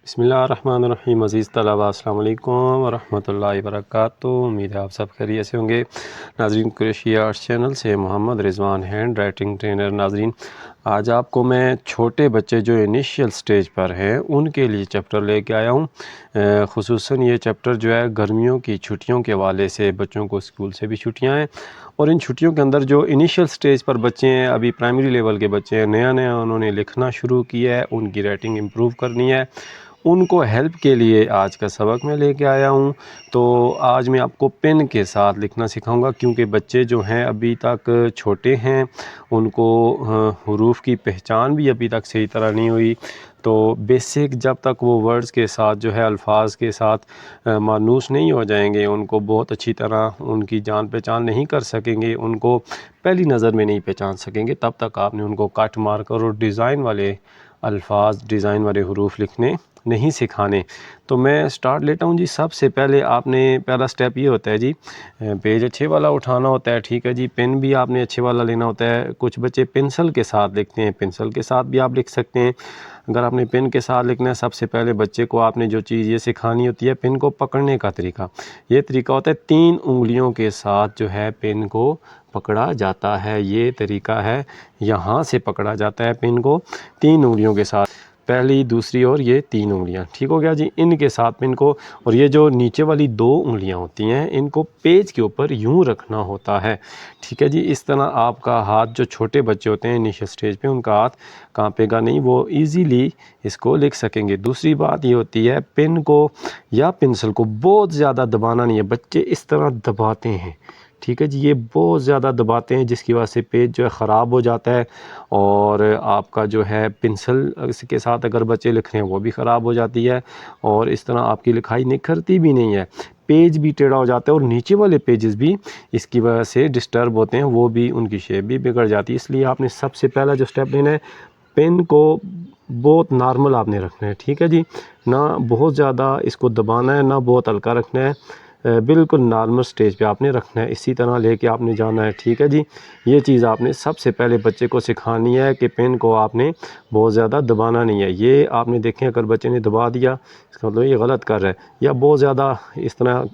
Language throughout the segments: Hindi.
बिस्मिल्लाहिर्रहमानिर्रहीम। अज़ीज़ तलबा अस्सलाम वालेकुम वरहमतुल्लाहि वबरकातुहू। उम्मीद है आप सब खैरियत से होंगे। नाज़रीन, कुरैशी आर्ट्स चैनल से Mohammad Rizwan hand writing trainer. नाज़रीन, आज आपको मैं छोटे बच्चे जो इनिशियल स्टेज पर हैं उनके लिए चैप्टर लेके आया हूँ। ख़ुसूसन ये चैप्टर जो है गर्मियों की छुट्टियों के हवाले से, बच्चों को स्कूल से भी छुट्टियाँ हैं और इन छुट्टियों के अंदर जो इनिशियल स्टेज पर बच्चे हैं, अभी प्राइमरी लेवल के बच्चे हैं, नया नया उन्होंने लिखना शुरू किया है, उनकी राइटिंग इम्प्रूव करनी है, उनको हेल्प के लिए आज का सबक मैं लेके आया हूँ। तो आज मैं आपको पेन के साथ लिखना सिखाऊंगा, क्योंकि बच्चे जो हैं अभी तक छोटे हैं, उनको हुरूफ की पहचान भी अभी तक सही तरह नहीं हुई। तो बेसिक जब तक वो वर्ड्स के साथ जो है अल्फाज के साथ मानूस नहीं हो जाएंगे, उनको बहुत अच्छी तरह उनकी जान पहचान नहीं कर सकेंगे, उनको पहली नज़र में नहीं पहचान सकेंगे, तब तक आपने उनको कट मार कर और डिज़ाइन वाले अल्फाज, डिज़ाइन वाले हुरूफ लिखने नहीं सिखाने। तो मैं स्टार्ट लेता हूँ जी। सबसे पहले आपने पहला स्टेप ये होता है जी, पेज अच्छे वाला उठाना होता है, ठीक है जी। पेन भी आपने अच्छे वाला लेना होता है। कुछ बच्चे पेंसिल के साथ लिखते हैं, पेंसिल के साथ भी आप लिख सकते हैं। अगर आपने पेन के साथ लिखना है, सबसे पहले बच्चे को आपने जो चीज़ ये सिखानी होती है, पेन को पकड़ने का तरीका। ये तरीका होता है 3 उंगलियों के साथ जो है पेन को पकड़ा जाता है। ये तरीका है, यहाँ से पकड़ा जाता है पेन को 3 उंगलियों के साथ, पहली, दूसरी और ये 3 उंगलियां। ठीक हो गया जी। इनके साथ पेन को, और ये जो नीचे वाली 2 उंगलियां होती हैं, इनको पेज के ऊपर यूं रखना होता है। ठीक है जी। इस तरह आपका हाथ, जो छोटे बच्चे होते हैं इनिशियल स्टेज पे, उनका हाथ कांपेगा नहीं, वो इजीली इसको लिख सकेंगे। दूसरी बात ये होती है, पेन को या पेंसिल को बहुत ज़्यादा दबाना नहीं है। बच्चे इस तरह दबाते हैं, ठीक है जी, ये बहुत ज़्यादा दबाते हैं, जिसकी वजह से पेज जो है ख़राब हो जाता है, और आपका जो है पेंसिल इसके साथ अगर बच्चे लिख रहे हैं वो भी ख़राब हो जाती है, और इस तरह आपकी लिखाई निखरती भी नहीं है, पेज भी टेढ़ा हो जाता है, और नीचे वाले पेजेस भी इसकी वजह से डिस्टर्ब होते हैं, वो भी, उनकी शेप भी बिगड़ जाती है। इसलिए आपने सबसे पहला जो स्टेप लेना है, पेन को बहुत नॉर्मल आपने रखना है, ठीक है जी। ना बहुत ज़्यादा इसको दबाना है, ना बहुत हल्का रखना है, बिल्कुल नॉर्मल स्टेज पे आपने रखना है। इसी तरह लेके आपने जाना है, ठीक है जी। ये चीज़ आपने सबसे पहले बच्चे को सिखानी है कि पेन को आपने बहुत ज़्यादा दबाना नहीं है। ये आपने देखें, अगर बच्चे ने दबा दिया, इसका मतलब ये गलत कर रहा है, या बहुत ज़्यादा इस तरह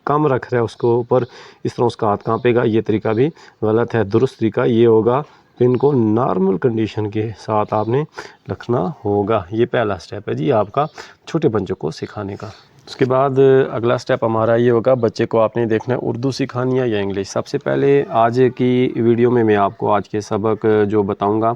कम रख रहा है उसको ऊपर, इस तरह उसका हाथ कांपेगा, ये तरीका भी गलत है। दुरुस्त तरीका ये होगा, पेन को नॉर्मल कंडीशन के साथ आपने रखना होगा। ये पहला स्टेप है जी आपका छोटे बच्चों को सिखाने का। उसके बाद अगला स्टेप हमारा ये होगा, बच्चे को आपने देखना है उर्दू सिखानी है या इंग्लिश। सबसे पहले आज की वीडियो में मैं आपको आज के सबक जो बताऊंगा,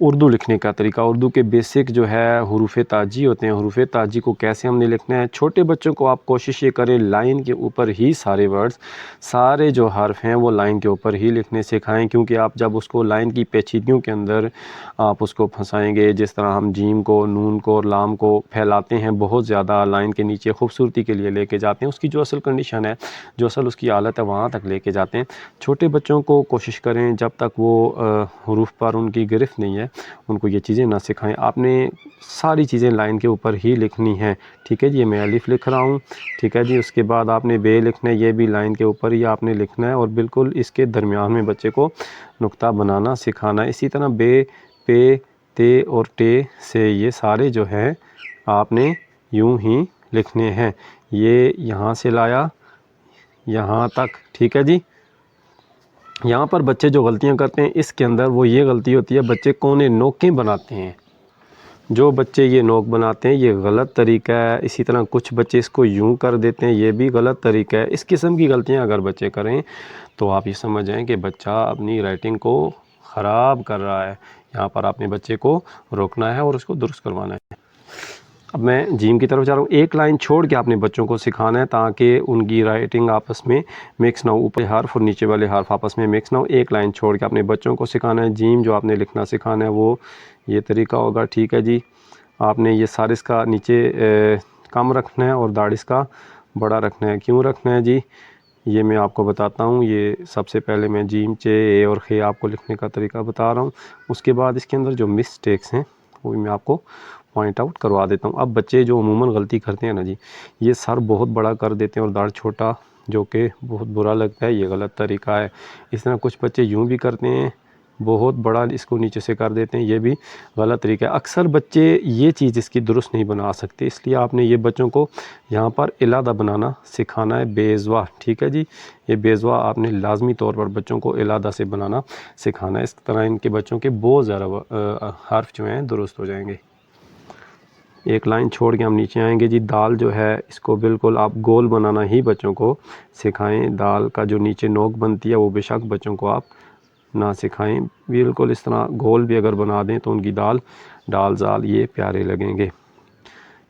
उर्दू लिखने का तरीका। उर्दू के बेसिक जो है हुरूफ़ ताजी होते हैं, हुरूफ़ ताजी को कैसे हमने लिखना है। छोटे बच्चों को आप कोशिश ये करें, लाइन के ऊपर ही सारे वर्ड्स, सारे जो हर्फ हैं वो लाइन के ऊपर ही लिखने सिखाएं, क्योंकि आप जब उसको लाइन की पेचीदगियों के अंदर आप उसको फंसाएंगे, जिस तरह हम जीम को, नून को और लाम को फैलाते हैं बहुत ज़्यादा लाइन के नीचे, खूबसूरती के लिए लेके जाते हैं, उसकी जो असल कंडीशन है, जो असल उसकी हालत है, वहाँ तक लेके जाते हैं। छोटे बच्चों को कोशिश करें, जब तक वो हुरूफ पर उनकी गिरफ्त नहीं है, उनको ये चीज़ें ना सिखाएं। आपने सारी चीज़ें लाइन के ऊपर ही लिखनी है, ठीक है जी। मैं अलिफ लिख रहा हूँ, ठीक है जी। उसके बाद आपने बे लिखना है, ये भी लाइन के ऊपर ही आपने लिखना है, और बिल्कुल इसके दरमियान में बच्चे को नुक्ता बनाना सिखाना है। इसी तरह बे, पे, ते और टे से ये सारे जो हैं आपने यूं ही लिखने हैं। ये यहाँ से लाया यहाँ तक, ठीक है जी। यहाँ पर बच्चे जो गलतियाँ करते हैं इसके अंदर, वो ये गलती होती है, बच्चे कोने नोकें बनाते हैं। जो बच्चे ये नोक बनाते हैं, ये गलत तरीका है। इसी तरह कुछ बच्चे इसको यूं कर देते हैं, ये भी गलत तरीका है। इस किस्म की गलतियाँ अगर बच्चे करें तो आप ये समझ जाएं कि बच्चा अपनी राइटिंग को ख़राब कर रहा है। यहाँ पर आपने बच्चे को रोकना है और उसको दुरुस्त करवाना है। अब मैं जीम की तरफ जा रहा हूँ। एक लाइन छोड़ के आपने बच्चों को सिखाना है, ताकि उनकी राइटिंग आपस में मिक्स ना हो, ऊपर हर्फ और नीचे वाले हर्फ आपस में मिक्स ना हो। एक लाइन छोड़ के आपने बच्चों को सिखाना है। जीम जो आपने लिखना सिखाना है वो ये तरीका होगा, ठीक है जी। आपने ये सारिस का नीचे कम रखना है और दाढ़िस का बड़ा रखना है। क्यों रखना है जी, ये मैं आपको बताता हूँ। ये सबसे पहले मैं जीम, चे, ए और खे आपको लिखने का तरीका बता रहा हूँ। उसके बाद इसके अंदर जो मिस्टेक्स हैं वो मैं आपको पॉइंट आउट करवा देता हूँ। अब बच्चे जो अमूमन गलती करते हैं ना जी, ये सर बहुत बड़ा कर देते हैं और दाढ़ छोटा, जो कि बहुत बुरा लगता है, ये गलत तरीका है। इस तरह कुछ बच्चे यूँ भी करते हैं, बहुत बड़ा इसको नीचे से कर देते हैं, ये भी गलत तरीका है। अक्सर बच्चे ये चीज़ इसकी दुरुस्त नहीं बना सकते, इसलिए आपने ये बच्चों को यहाँ पर इलादा बनाना सिखाना है, बेज़वा, ठीक है जी। ये बेज़वा आपने लाजमी तौर पर बच्चों को इलादा से बनाना सिखाना है। इस तरह इनके बच्चों के बहुत ज़्यादा हर्फ जो हैं दुरुस्त हो जाएंगे। एक लाइन छोड़ के हम नीचे आएंगे जी। दाल जो है इसको बिल्कुल आप गोल बनाना ही बच्चों को सिखाएं। दाल का जो नीचे नोक बनती है वो बेशक बच्चों को आप ना सिखाएं, बिल्कुल इस तरह गोल भी अगर बना दें तो उनकी दाल जाल ये प्यारे लगेंगे।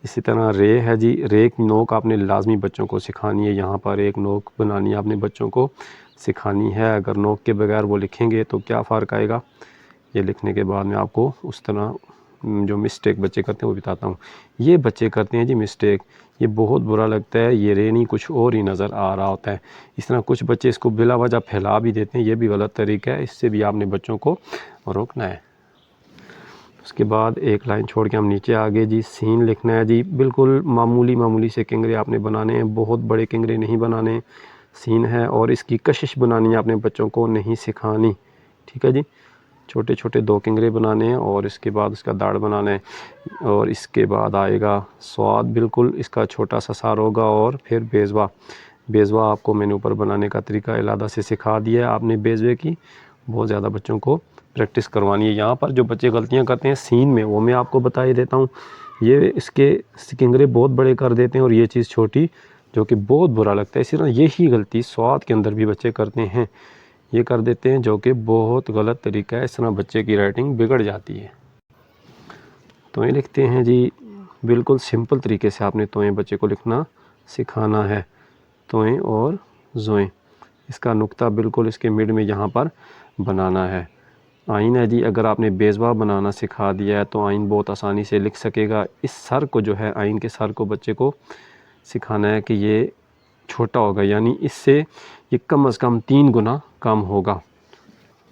इसी तरह रे है जी, रे की नोक आपने लाजमी बच्चों को सिखानी है। यहाँ पर एक नोक बनानी है आपने बच्चों को सिखानी है। अगर नोक के बगैर वो लिखेंगे तो क्या फ़र्क आएगा, ये लिखने के बाद मैं आपको उस तरह जो मिस्टेक बच्चे करते हैं वो बताता हूँ। ये बच्चे करते हैं जी मिस्टेक, ये बहुत बुरा लगता है, ये रे नहीं कुछ और ही नज़र आ रहा होता है। इस तरह कुछ बच्चे इसको बिला वजह फैला भी देते हैं, ये भी गलत तरीका है, इससे भी आपने बच्चों को रोकना है। उसके बाद एक लाइन छोड़ के हम नीचे आ गए जी। सीन लिखना है जी, बिल्कुल मामूली से किंगरे आपने बनाने हैं, बहुत बड़े किंगरे नहीं बनाने। सीन है और इसकी कशिश बनानी है आपने बच्चों को, नहीं सिखानी, ठीक है जी। छोटे छोटे 2 किंगरे बनाने हैं और इसके बाद उसका दाढ़ बनाना है। और इसके बाद आएगा स्वाद, बिल्कुल इसका छोटा सा सार होगा। और फिर बेज़वा आपको मैंने ऊपर बनाने का तरीका इलादा से सिखा दिया है। आपने बेज़वे की बहुत ज़्यादा बच्चों को प्रैक्टिस करवानी है। यहाँ पर जो बच्चे गलतियाँ करते हैं सीन में, वो मैं आपको बता ही देता हूँ। ये इसके किंगरे बहुत बड़े कर देते हैं और ये चीज़ छोटी, जो कि बहुत बुरा लगता है। इसी तरह यही गलती स्वाद के अंदर भी बच्चे करते हैं, ये कर देते हैं, जो कि बहुत गलत तरीका है। इस तरह बच्चे की राइटिंग बिगड़ जाती है। तो ये लिखते हैं जी, बिल्कुल सिंपल तरीके से आपने तोएं बच्चे को लिखना सिखाना है। तोएं और जोएं, इसका नुक्ता बिल्कुल इसके मिड में यहाँ पर बनाना है। आइन है जी, अगर आपने बेज़वा बनाना सिखा दिया है तो आइन बहुत आसानी से लिख सकेगा। इस सर को जो है, आइन के सर को बच्चे को सिखाना है कि ये छोटा होगा, यानी इससे ये कम से कम 3 गुना कम होगा।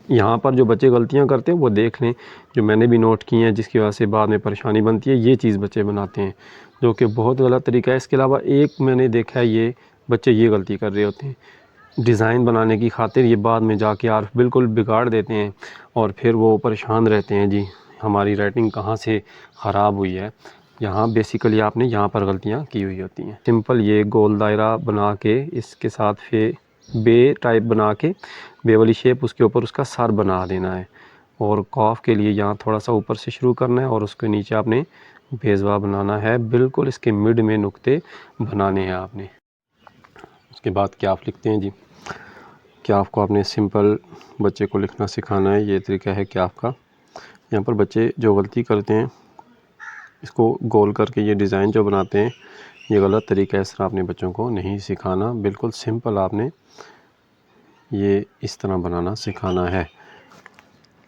यहाँ पर जो बच्चे गलतियाँ करते हैं वो देख लें, जो मैंने भी नोट की हैं, जिसकी वजह से बाद में परेशानी बनती है। ये चीज़ बच्चे बनाते हैं जो कि बहुत गलत तरीका है। इसके अलावा एक मैंने देखा है, ये बच्चे ये गलती कर रहे होते हैं, डिज़ाइन बनाने की खातिर ये बाद में जाके यार बिल्कुल बिगाड़ देते हैं और फिर वो परेशान रहते हैं जी हमारी राइटिंग कहाँ से ख़राब हुई है। यहाँ बेसिकली आपने यहाँ पर गलतियाँ की हुई होती हैं। सिंपल ये गोल दायरा बना के इसके साथ फिर बे टाइप बना के, बे वाली शेप, उसके ऊपर उसका सर बना देना है। और कॉफ के लिए यहाँ थोड़ा सा ऊपर से शुरू करना है और उसके नीचे आपने बेज़वा बनाना है। बिल्कुल इसके मिड में नुक्ते बनाने हैं आपने। उसके बाद क्या आप लिखते हैं जी, क्या आपको आपने सिंपल बच्चे को लिखना सिखाना है। ये तरीका है क्या आपका। यहाँ पर बच्चे जो गलती करते हैं, इसको गोल करके ये डिज़ाइन जो बनाते हैं, ये गलत तरीका है। इस तरह आपने बच्चों को नहीं सिखाना, बिल्कुल सिंपल आपने ये इस तरह बनाना सिखाना है।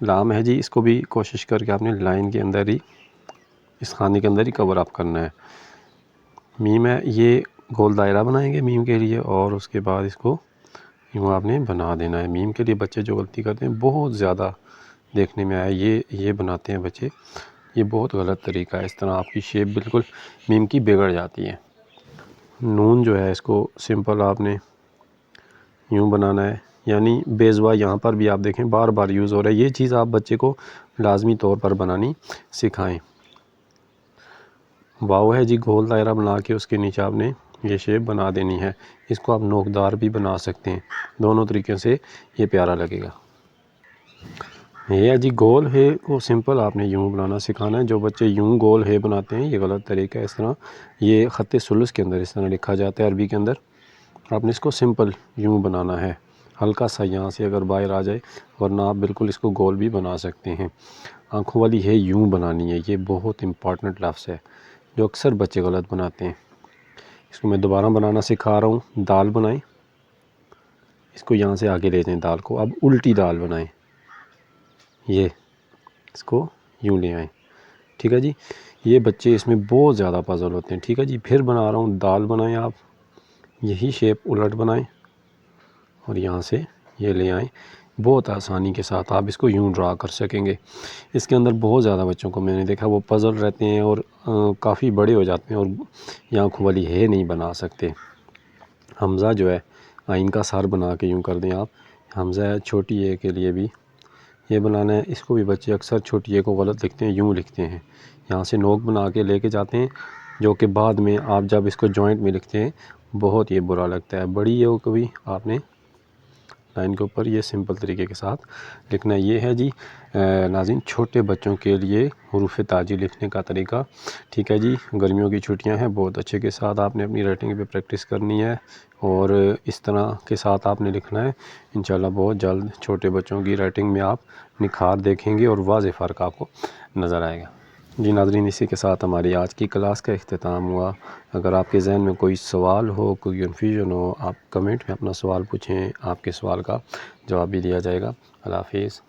लाम है जी, इसको भी कोशिश करके आपने लाइन के अंदर ही, इस खाने के अंदर ही कवर अप करना है। मीम है, ये गोल दायरा बनाएंगे मीम के लिए और उसके बाद इसको यूँ आपने बना देना है। मीम के लिए बच्चे जो गलती करते हैं, बहुत ज़्यादा देखने में आया, ये बनाते हैं बच्चे, ये बहुत गलत तरीका है। इस तरह आपकी शेप बिल्कुल मीम की बिगड़ जाती है। नून जो है, इसको सिंपल आपने यूँ बनाना है, यानी बेज़वा यहाँ पर भी आप देखें बार बार यूज़ हो रहा है। ये चीज़ आप बच्चे को लाजमी तौर पर बनानी सिखाएं। वाव है जी, गोल दायरा बना के उसके नीचे आपने ये शेप बना देनी है। इसको आप नोकदार भी बना सकते हैं, दोनों तरीक़े से ये प्यारा लगेगा। ये है जी, गोल है को सिंपल आपने यूँ बनाना सिखाना है। जो बच्चे यूँ गोल है बनाते हैं, ये गलत तरीका है। इस तरह ये ख़त्ते सुलूस के अंदर इस तरह लिखा जाता है अरबी के अंदर। आपने इसको सिंपल यूँ बनाना है, हल्का सा यहाँ से अगर बाहर आ जाए, वरना आप बिल्कुल इसको गोल भी बना सकते हैं। आँखों वाली है यूँ बनानी है, ये बहुत इम्पॉर्टेंट लफ्ज़ है जो अक्सर बच्चे गलत बनाते हैं। इसको मैं दोबारा बनाना सिखा रहा हूँ। दाल बनाएं, इसको यहाँ से आगे ले जाएं, दाल को अब उल्टी दाल बनाएं, ये इसको यूँ ले आएँ, ठीक है जी। ये बच्चे इसमें बहुत ज़्यादा पजल होते हैं, ठीक है जी। फिर बना रहा हूँ, दाल बनाएं, आप यही शेप उलट बनाएं और यहाँ से ये ले आएँ। बहुत आसानी के साथ आप इसको यूँ ड्रा कर सकेंगे। इसके अंदर बहुत ज़्यादा बच्चों को मैंने देखा वो पज़ल रहते हैं और काफ़ी बड़े हो जाते हैं और ये आँखों वाली है नहीं बना सकते। हमज़ा जो है, आइन का सर बना के यूँ कर दें आप, हमज़ा है छोटी ए के लिए भी ये बनाना है। इसको भी बच्चे अक्सर छोटी ए को गलत लिखते हैं, यूँ लिखते हैं, यहाँ से नोक बना के लेके जाते हैं, जो कि बाद में आप जब इसको जॉइंट में लिखते हैं बहुत ये बुरा लगता है। बड़ी ए को भी आपने लाइन के ऊपर ये सिंपल तरीके के साथ लिखना। ये है जी नाज़रीन छोटे बच्चों के लिए हुरूफ़ ताजी लिखने का तरीका। ठीक है जी, गर्मियों की छुट्टियां हैं, बहुत अच्छे के साथ आपने अपनी राइटिंग पे प्रैक्टिस करनी है और इस तरह के साथ आपने लिखना है। इंशाल्लाह बहुत जल्द छोटे बच्चों की राइटिंग में आप निखार देखेंगे और वाज़ेह फ़र्क आपको नज़र आएगा। जी नाज़रीन, इसी के साथ हमारी आज की क्लास का इख्तिताम हुआ। अगर आपके जहन में कोई सवाल हो, कोई कन्फ्यूजन हो, आप कमेंट में अपना सवाल पूछें, आपके सवाल का जवाब भी दिया जाएगा। अल्लाह हाफ़िज़।